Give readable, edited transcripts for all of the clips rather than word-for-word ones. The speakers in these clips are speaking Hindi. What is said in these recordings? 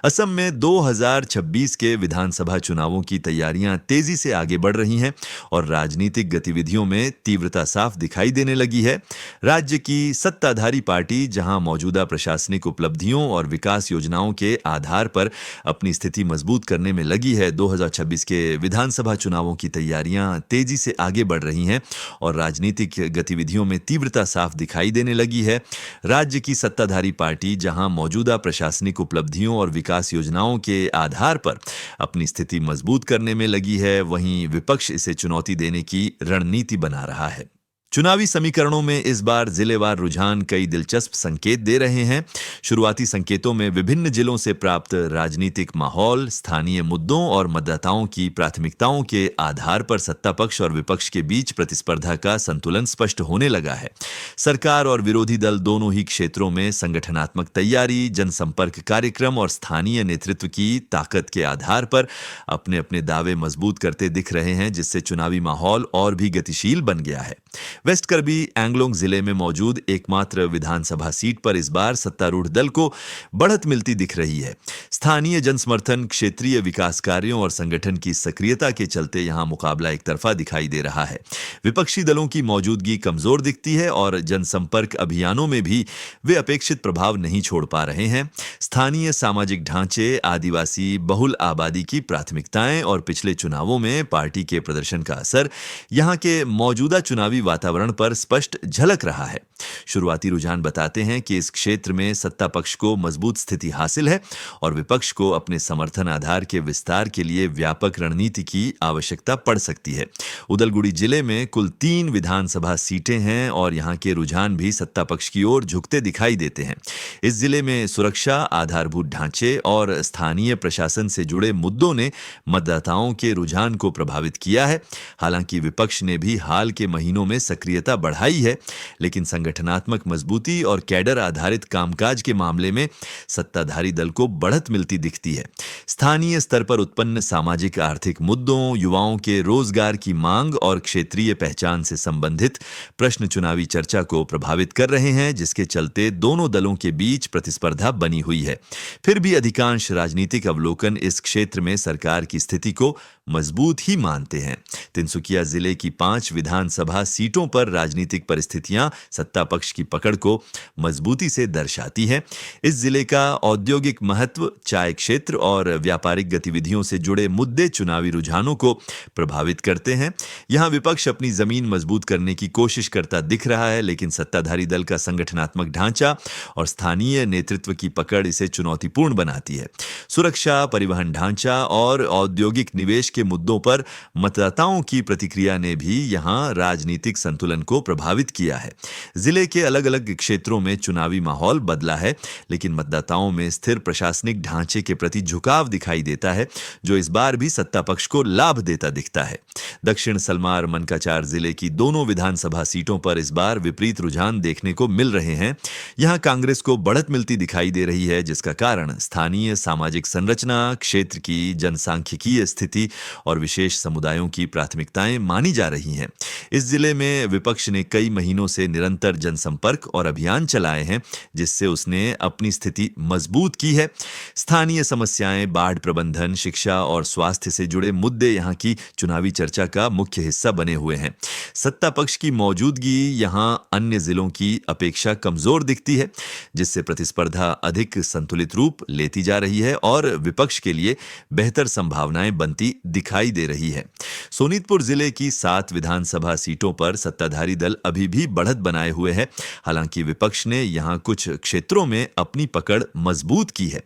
असम में 2026 के विधानसभा चुनावों की तैयारियां तेजी से आगे बढ़ रही हैं और राजनीतिक गतिविधियों में तीव्रता साफ दिखाई देने लगी है। राज्य की सत्ताधारी पार्टी जहां मौजूदा प्रशासनिक उपलब्धियों और विकास योजनाओं के आधार पर अपनी स्थिति मजबूत करने में लगी है, 2026 के विधानसभा चुनावों की तैयारियां तेजी से आगे बढ़ रही हैं और राजनीतिक गतिविधियों में तीव्रता साफ दिखाई देने लगी है। राज्य की सत्ताधारी पार्टी जहां मौजूदा प्रशासनिक उपलब्धियों और विकास योजनाओं के आधार पर अपनी स्थिति मजबूत करने में लगी है, वहीं विपक्ष इसे चुनौती देने की रणनीति बना रहा है। चुनावी समीकरणों में इस बार जिलेवार रुझान कई दिलचस्प संकेत दे रहे हैं। शुरुआती संकेतों में विभिन्न जिलों से प्राप्त राजनीतिक माहौल, स्थानीय मुद्दों और मतदाताओं की प्राथमिकताओं के आधार पर सत्ता पक्ष और विपक्ष के बीच प्रतिस्पर्धा का संतुलन स्पष्ट होने लगा है। सरकार और विरोधी दल दोनों ही क्षेत्रों में संगठनात्मक तैयारी, जनसंपर्क कार्यक्रम और स्थानीय नेतृत्व की ताकत के आधार पर अपने अपने दावे मजबूत करते दिख रहे हैं, जिससे चुनावी माहौल और भी गतिशील बन गया है। वेस्ट करबी एंगलोंग जिले में मौजूद एकमात्र विधानसभा सीट पर इस बार सत्तारूढ़ दल को बढ़त मिलती दिख रही है। स्थानीय जनसमर्थन, क्षेत्रीय विकास कार्यों और संगठन की सक्रियता के चलते यहां मुकाबला एक तरफा दिखाई दे रहा है। विपक्षी दलों की मौजूदगी कमजोर दिखती है और जनसंपर्क अभियानों में भी वे अपेक्षित प्रभाव नहीं छोड़ पा रहे हैं। स्थानीय सामाजिक ढांचे, आदिवासी बहुल आबादी की प्राथमिकताएं और पिछले चुनावों में पार्टी के प्रदर्शन का असर यहां के मौजूदा चुनावी वातावरण पर स्पष्ट झलक रहा है। शुरुआती रुझान बताते हैं कि इस क्षेत्र में सत्ता पक्ष को मजबूत स्थिति हासिल है और विपक्ष को अपने समर्थन आधार के विस्तार के लिए व्यापक रणनीति की आवश्यकता पड़ सकती है। उदलगुड़ी जिले में कुल 3 विधानसभा सीटें हैं और यहां के रुझान भी सत्ता पक्ष की ओर झुकते दिखाई देते हैं। इस जिले में सुरक्षा, आधारभूत ढांचे और स्थानीय प्रशासन से जुड़े मुद्दों ने मतदाताओं के रुझान को प्रभावित किया है। हालांकि विपक्ष ने भी हाल के महीनों में सक्रियता बढ़ाई है, लेकिन संगठनात्मक मजबूती और कैडर आधारित कामकाज के मामले में सत्ताधारी दल को बढ़त मिलती दिखती है। स्थानीय स्तर पर उत्पन्न सामाजिक आर्थिक मुद्दों, युवाओं के रोजगार की मांग और क्षेत्रीय पहचान से संबंधित प्रश्न चुनावी चर्चा को प्रभावित कर रहे हैं, जिसके चलते दोनों दलों के बीच प्रतिस्पर्धा बनी हुई है। फिर भी अधिकांश राजनीतिक अवलोकन इस क्षेत्र में सरकार की स्थिति को मजबूत ही मानते हैं। तिनसुकिया जिले की 5 विधानसभा सीटों पर राजनीतिक परिस्थितियां सत्ता पक्ष की पकड़ को मजबूती से दर्शाती हैं। इस जिले का औद्योगिक महत्व, चाय क्षेत्र और व्यापारिक गतिविधियों से जुड़े मुद्दे चुनावी रुझानों को प्रभावित करते हैं। यहां विपक्ष अपनी जमीन मजबूत करने की कोशिश करता दिख रहा है, लेकिन सत्ताधारी दल का संगठनात्मक ढांचा और स्थानीय नेतृत्व की पकड़ इसे चुनौतीपूर्ण बनाती है। सुरक्षा, परिवहन ढांचा और औद्योगिक निवेश के मुद्दों पर मतदाताओं की प्रतिक्रिया ने भी यहां राजनीतिक संतुलन को प्रभावित किया है। जिले के अलग अलग क्षेत्रों में चुनावी माहौल बदला है, लेकिन मतदाताओं में स्थिर प्रशासनिक ढांचे के प्रति झुकाव दिखाई देता है, जो इस बार भी सत्ता पक्ष को लाभ देता दिखता है। दक्षिण सलमार मनकाचार जिले की दोनों विधानसभा सीटों पर इस बार विपरीत रुझान देखने को मिल रहे हैं। यहां कांग्रेस को बढ़त मिलती दिखाई दे रही है, जिसका कारण स्थानीय सामाजिक संरचना, क्षेत्र की जनसांख्यिकीय स्थिति और विशेष समुदायों की प्राथमिकताएं मानी जा रही हैं। इस जिले में विपक्ष ने कई महीनों से निरंतर जनसंपर्क और अभियान चलाए हैं, जिससे उसने अपनी स्थिति मजबूत की है। स्थानीय समस्याएं, बाढ़ प्रबंधन, शिक्षा और स्वास्थ्य से जुड़े मुद्दे यहां की चुनावी चर्चा का मुख्य हिस्सा बने हुए हैं। सत्ता पक्ष की मौजूदगी यहां अन्य जिलों की अपेक्षा कमजोर दिखती है, जिससे प्रतिस्पर्धा अधिक संतुलित रूप लेती जा रही है और विपक्ष के लिए बेहतर संभावनाएं बनती दिखाई दे रही है। सोनीतपुर जिले की 7 विधानसभा सीटों पर सत्ताधारी दल अभी भी बढ़त बनाए हुए है। हालांकि विपक्ष ने यहां कुछ क्षेत्रों में अपनी पकड़ मजबूत की है।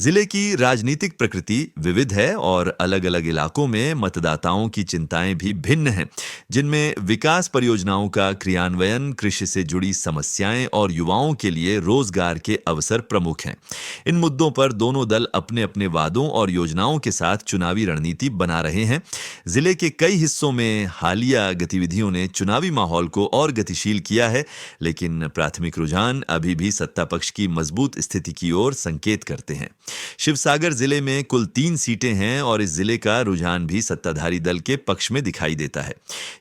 जिले की राजनीतिक प्रकृति विविध है और अलग-अलग इलाकों में मतदाताओं की चिंताएं भी भिन्न हैं, जिनमें विकास परियोजनाओं का क्रियान्वयन, कृषि से जुड़ी समस्याएं और युवाओं के लिए रोजगार के अवसर प्रमुख हैं। इन मुद्दों पर दोनों दल अपने अपने वादों और योजनाओं के साथ चुनावी रणनीति बना रहे हैं। जिले के कई हिस्सों में हालिया गतिविधियों ने चुनावी माहौल को और गतिशील किया है, लेकिन प्राथमिक रुझान अभी भी सत्ता पक्ष की मजबूत स्थिति की ओर संकेत करते हैं। शिवसागर जिले में कुल 3 सीटें हैं और इस जिले का रुझान भी सत्ताधारी दल के पक्ष में दिखाई देता है।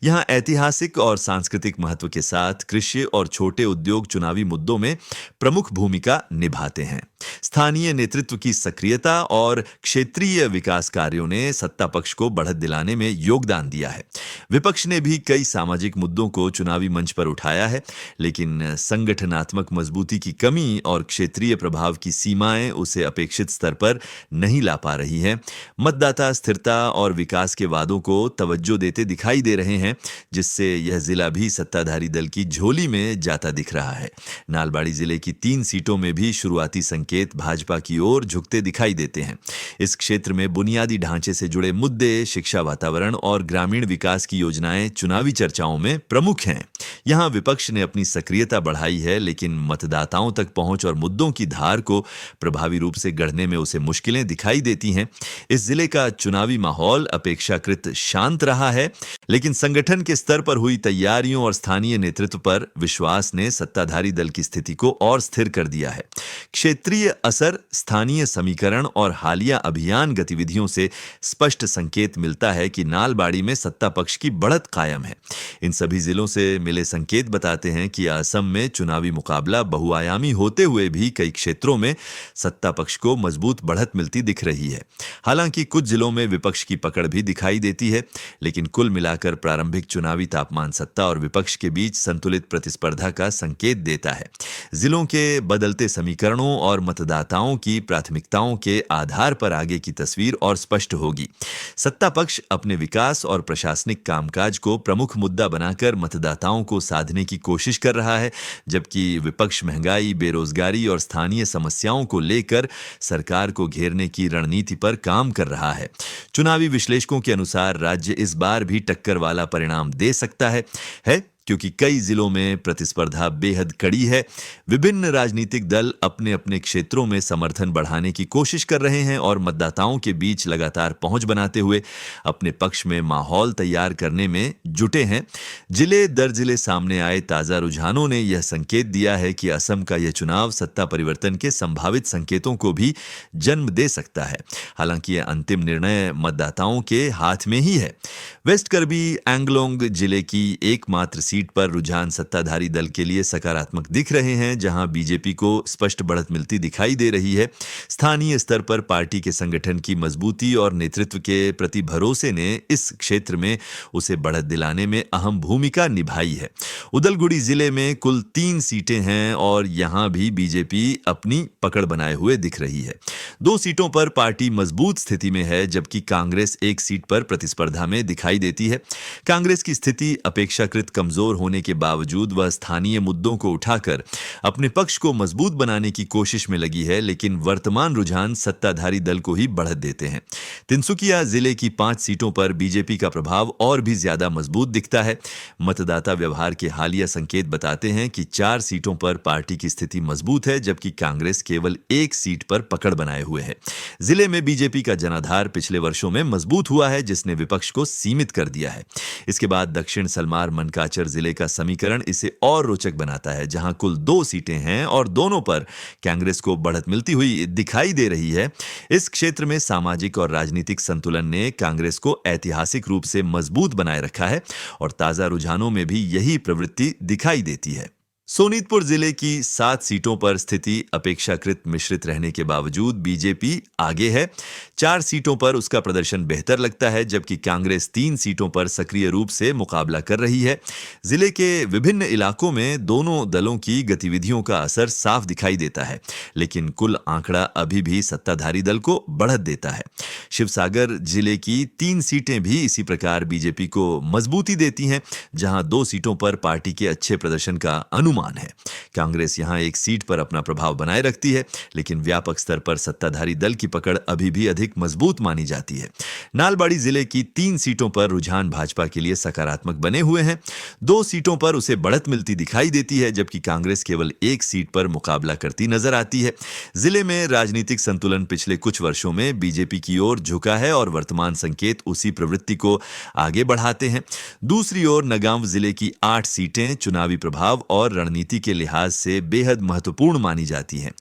यहां ऐतिहासिक और सांस्कृतिक महत्व के साथ कृषि और छोटे उद्योग चुनावी मुद्दों में प्रमुख भूमिका निभाते हैं। स्थानीय नेतृत्व की सक्रियता और क्षेत्रीय विकास कार्यों ने सत्ता पक्ष को बढ़त दिलाने में योगदान दिया है। विपक्ष ने भी कई सामाजिक मुद्दों को चुनावी मंच पर उठाया है, लेकिन संगठनात्मक मजबूती की कमी और क्षेत्रीय प्रभाव की सीमाएं उसे अपेक्षित स्तर पर नहीं ला पा रही हैं। मतदाता स्थिरता और विकास के वादों को तवज्जो देते दिखाई दे रहे हैं, जिससे यह जिला भी सत्ताधारी दल की झोली में जाता दिख रहा है। नालबाड़ी जिले की 3 सीटों में भी शुरुआती संकेत भाजपा की ओर झुकते दिखाई देते हैं। इस क्षेत्र में बुनियादी ढांचे से जुड़े मुद्दे, शिक्षा, वातावरण और ग्रामीण विकास की योजनाएं चुनावी चर्चाओं में प्रमुख हैं। यहां विपक्ष ने अपनी सक्रियता बढ़ाई है, लेकिन मतदाताओं तक पहुंच और मुद्दों की धार को प्रभावी रूप से गढ़ने में उसे मुश्किलें दिखाई देती हैं। इस जिले का चुनावी माहौल अपेक्षाकृत शांत रहा है, लेकिन संगठन के स्तर पर हुई तैयारियों और स्थानीय नेतृत्व पर विश्वास ने सत्ताधारी दल की स्थिति को और स्थिर कर दिया है। क्षेत्रीय असर, स्थानीय समीकरण और हालिया अभियान गतिविधियों से स्पष्ट संकेत मिलता है कि नालबाड़ी में सत्ता पक्ष की बढ़त कायम है। इन सभी जिलों से मिले संकेत बताते हैं कि असम में चुनावी मुकाबला बहुआयामी होते हुए भी कई क्षेत्रों में सत्ता पक्ष को मजबूत बढ़त मिलती दिख रही है। हालांकि कुछ जिलों में विपक्ष की पकड़ भी दिखाई देती है, लेकिन कुल मिलाकर प्रारंभिक चुनावी तापमान सत्ता और विपक्ष के बीच संतुलित प्रतिस्पर्धा का संकेत देता है। जिलों के बदलते समीकरणों और मतदाताओं की प्राथमिकताओं के आधार पर आगे की तस्वीर और स्पष्ट होगी। सत्ता पक्ष अपने विकास और प्रशासनिक कामकाज को प्रमुख मुद्दा बनाकर मतदाताओं को साधने की कोशिश कर रहा है, जबकि विपक्ष महंगाई, बेरोजगारी और स्थानीय समस्याओं को लेकर सरकार को घेरने की रणनीति पर काम कर रहा है। चुनावी विश्लेषकों के अनुसार राज्य इस बार भी टक्कर वाला परिणाम दे सकता है क्योंकि कई जिलों में प्रतिस्पर्धा बेहद कड़ी है। विभिन्न राजनीतिक दल अपने अपने क्षेत्रों में समर्थन बढ़ाने की कोशिश कर रहे हैं और मतदाताओं के बीच लगातार पहुंच बनाते हुए अपने पक्ष में माहौल तैयार करने में जुटे हैं। जिले दर जिले सामने आए ताजा रुझानों ने यह संकेत दिया है कि असम का यह चुनाव सत्ता परिवर्तन के संभावित संकेतों को भी जन्म दे सकता है। हालांकि यह अंतिम निर्णय मतदाताओं के हाथ में ही है। वेस्ट कर्बी एंगलोंग जिले की एकमात्र सीट पर रुझान सत्ताधारी दल के लिए सकारात्मक दिख रहे हैं, जहां बीजेपी को स्पष्ट बढ़त मिलती दिखाई दे रही है। स्थानीय स्तर पर पार्टी के संगठन की मजबूती और नेतृत्व के प्रति भरोसे ने इस क्षेत्र में उसे बढ़त दिलाने में अहम भूमिका निभाई है। उदलगुड़ी जिले में कुल 3 सीटें हैं और यहां भी बीजेपी अपनी पकड़ बनाए हुए दिख रही है। 2 सीटों पर पार्टी मजबूत स्थिति में है, जबकि कांग्रेस 1 सीट पर प्रतिस्पर्धा में दिखाई देती है। कांग्रेस की स्थिति अपेक्षाकृत कमजोर होने के बावजूद वह स्थानीय मुद्दों को उठाकर अपने पक्ष को मजबूत बनाने की कोशिश में लगी है, लेकिन वर्तमान रुझान सत्ताधारी दल को ही बढ़त देते हैं। तिनसुकिया जिले की 5 सीटों पर बीजेपी का प्रभाव और भी ज्यादा मजबूत दिखता है। मतदाता व्यवहार के हालिया संकेत बताते हैं कि 4 सीटों पर पार्टी की स्थिति मजबूत है, जबकि कांग्रेस केवल 1 सीट पर पकड़ बनाए हुए है। जिले में बीजेपी का जनाधार पिछले वर्षों में मजबूत हुआ है, जिसने विपक्ष को सीमित कर दिया है। इसके बाद दक्षिण सलमार मनकाचर जिले का समीकरण इसे और रोचक बनाता है, जहां कुल 2 सीटें हैं और दोनों पर कांग्रेस को बढ़त मिलती हुई दिखाई दे रही है। इस क्षेत्र में सामाजिक और राजनीतिक संतुलन ने कांग्रेस को ऐतिहासिक रूप से मजबूत बनाए रखा है और ताजा रुझानों में भी यही प्रवृत्ति दिखाई देती है। सोनीतपुर जिले की 7 सीटों पर स्थिति अपेक्षाकृत मिश्रित रहने के बावजूद बीजेपी आगे है। 4 सीटों पर उसका प्रदर्शन बेहतर लगता है, जबकि कांग्रेस 3 सीटों पर सक्रिय रूप से मुकाबला कर रही है। जिले के विभिन्न इलाकों में दोनों दलों की गतिविधियों का असर साफ दिखाई देता है, लेकिन कुल आंकड़ा अभी भी सत्ताधारी दल को बढ़त देता है। शिवसागर जिले की 3 सीटें भी इसी प्रकार बीजेपी को मजबूती देती हैं, जहां 2 सीटों पर पार्टी के अच्छे प्रदर्शन का अनुमान है। कांग्रेस यहां 1 सीट पर अपना प्रभाव बनाए रखती है, लेकिन व्यापक स्तर पर सत्ताधारी दल की पकड़ अभी भी अधिक मजबूत मानी जाती है। नालबाड़ी जिले की 3 सीटों पर रुझान भाजपा के लिए सकारात्मक बने हुए हैं। 2 सीटों पर उसे बढ़त मिलती दिखाई देती है, जबकि कांग्रेस केवल 1 सीट पर मुकाबला करती नजर आती है। जिले में राजनीतिक संतुलन पिछले कुछ वर्षों में बीजेपी की ओर झुका है और वर्तमान संकेत उसी प्रवृत्ति को आगे बढ़ाते हैं। दूसरी ओर नगांव जिले की 8 सीटें चुनावी प्रभाव और रणनीति के लिहाज से बेहद महत्वपूर्ण मानी जाती हैं।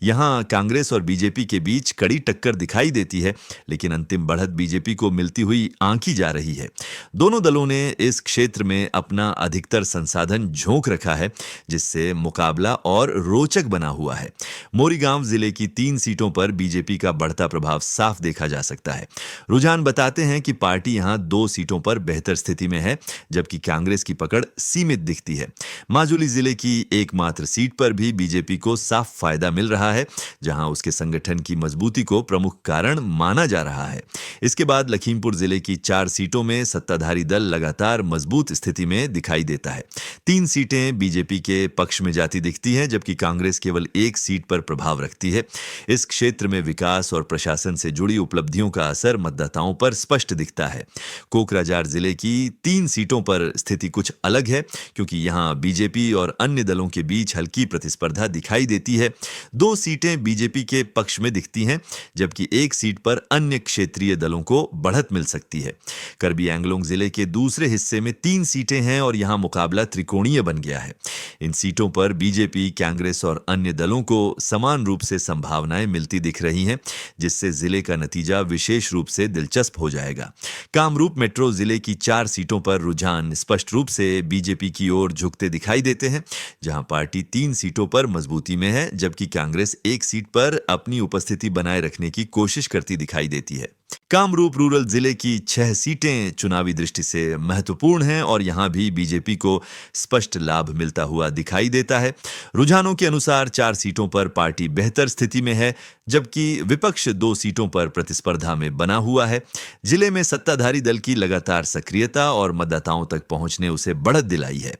यहाँ कांग्रेस और बीजेपी के बीच कड़ी टक्कर दिखाई देती है, लेकिन अंतिम बढ़त बीजेपी को मिलती हुई आंकी जा रही है। दोनों दलों ने इस क्षेत्र में अपना अधिकतर संसाधन झोंक रखा है, जिससे मुकाबला और रोचक बना हुआ है। मोरीगांव जिले की 3 सीटों पर बीजेपी का बढ़ता प्रभाव साफ देखा जा सकता है। रुझान बताते हैं कि पार्टी यहां 2 सीटों पर बेहतर स्थिति में है, जबकि कांग्रेस की पकड़ सीमित दिखती है। माजुली जिले की एकमात्र सीट पर भी बीजेपी को साफ फायदा मिल रहा है, जहां उसके संगठन की मजबूती को प्रमुख कारण माना जा रहा है। इसके बाद लखीमपुर जिले की 4 सीटों में सत्ताधारी दल लगातार मजबूत स्थिति में दिखाई देता है। 3 सीटें बीजेपी के पक्ष में जाती दिखती हैं, जबकि कांग्रेस केवल 1 सीट पर प्रभाव रखती है। इस क्षेत्र में विकास और प्रशासन से जुड़ी उपलब्धियों का असर मतदाताओं पर स्पष्ट दिखता है। कोकराझार जिले की 3 सीटों पर स्थिति कुछ अलग है, क्योंकि यहां बीजेपी और अन्य दलों के बीच हल्की प्रतिस्पर्धा दिखाई देती है। 2 सीटें बीजेपी के पक्ष में दिखती हैं, जबकि 1 सीट पर अन्य क्षेत्रीय दलों को बढ़त मिल सकती है। करबी एंगलोंग जिले के दूसरे हिस्से में 3 सीटें हैं और यहां मुकाबला त्रिकोणीय बन गया है। इन सीटों पर बीजेपी, कांग्रेस और अन्य दलों को समान रूप से संभावनाएं मिलती दिख रही हैं, जिससे जिले का नतीजा विशेष रूप से दिलचस्प हो जाएगा। कामरूप मेट्रो जिले की 4 सीटों पर रुझान स्पष्ट रूप से बीजेपी की ओर झुकते दिखाई देते हैं, जहां पार्टी 3 सीटों पर मजबूती में है, जबकि कांग्रेस 1 सीट पर अपनी उपस्थिति बनाए रखने की कोशिश करती दिखाई देती है। कामरूप रूरल जिले की 6 सीटें चुनावी दृष्टि से महत्वपूर्ण हैं और यहां भी बीजेपी को स्पष्ट लाभ मिलता हुआ दिखाई देता है। रुझानों के अनुसार 4 सीटों पर पार्टी बेहतर स्थिति में है, जबकि विपक्ष 2 सीटों पर प्रतिस्पर्धा में बना हुआ है। जिले में सत्ताधारी दल की लगातार सक्रियता और मतदाताओं तक पहुंचने उसे बढ़त दिलाई है।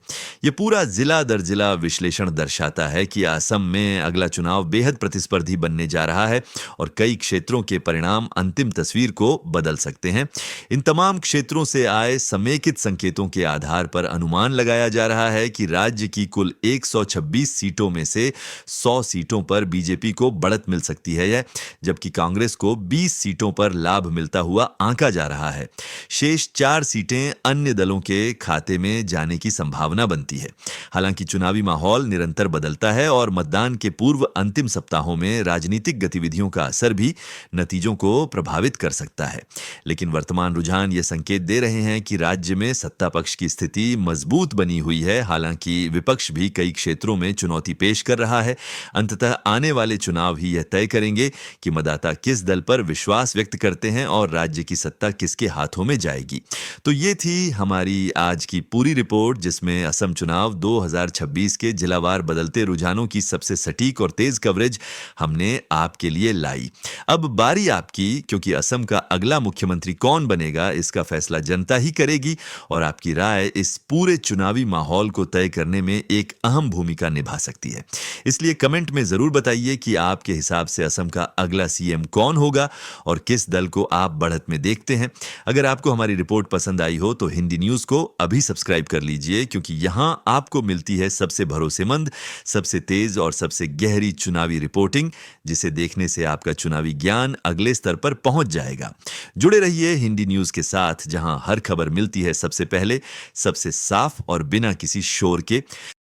ये पूरा जिला दर जिला विश्लेषण दर्शाता है कि असम में अगला चुनाव बेहद प्रतिस्पर्धी बनने जा रहा है और कई क्षेत्रों के परिणाम अंतिम तस्वीर को बदल सकते हैं। इन तमाम क्षेत्रों से आए समेकित संकेतों के आधार पर अनुमान लगाया जा रहा है कि राज्य की कुल 126 सीटों में से 100 सीटों पर बीजेपी को बढ़त मिल सकती है, जबकि कांग्रेस को 20 सीटों पर लाभ मिलता हुआ आंका जा रहा है। शेष 4 सीटें अन्य दलों के खाते में जाने की संभावना बनती है। हालांकि चुनावी माहौल निरंतर बदलता है और मतदान के पूर्व अंतिम सप्ताहों में राजनीतिक गतिविधियों का असर भी नतीजों को प्रभावित कर सकता है। लेकिन वर्तमान रुझान ये संकेत दे रहे हैं कि राज्य में सत्ता पक्ष की स्थिति मजबूत बनी हुई है। हालांकि विपक्ष भी कई क्षेत्रों में चुनौती पेश कर रहा है। अंततः आने वाले चुनाव ही यह तय करेंगे कि मतदाता किस दल पर विश्वास व्यक्त करते हैं और राज्य की सत्ता किसके हाथों में जाएगी। तो ये थी हमारी आज की पूरी रिपोर्ट, जिसमें असम चुनाव 2026 के जिलावार बदलते रुझानों की सबसे सटीक और तेज कवरेज हमने आपके लिए लाई। अब बारी आपकी, क्योंकि असम का अगला मुख्यमंत्री कौन बनेगा इसका फैसला जनता ही करेगी और आपकी राय इस पूरे चुनावी माहौल को तय करने में एक अहम भूमिका निभा सकती है। इसलिए कमेंट में जरूर बताइए कि आपके हिसाब से असम का अगला सीएम कौन होगा और किस दल को आप बढ़त में देखते हैं। अगर आपको हमारी रिपोर्ट पसंद आई हो तो हिंदी न्यूज को अभी सब्सक्राइब कर लीजिए, क्योंकि यहां आपको मिलती है सबसे भरोसेमंद, सबसे तेज और सबसे गहरी चुनावी रिपोर्टिंग, जिसे देखने से आपका चुनावी ज्ञान अगले स्तर पर पहुंच जाएगा। जुड़े रहिए हिंदी न्यूज के साथ, जहां हर खबर मिलती है सबसे पहले, सबसे साफ और बिना किसी शोर के।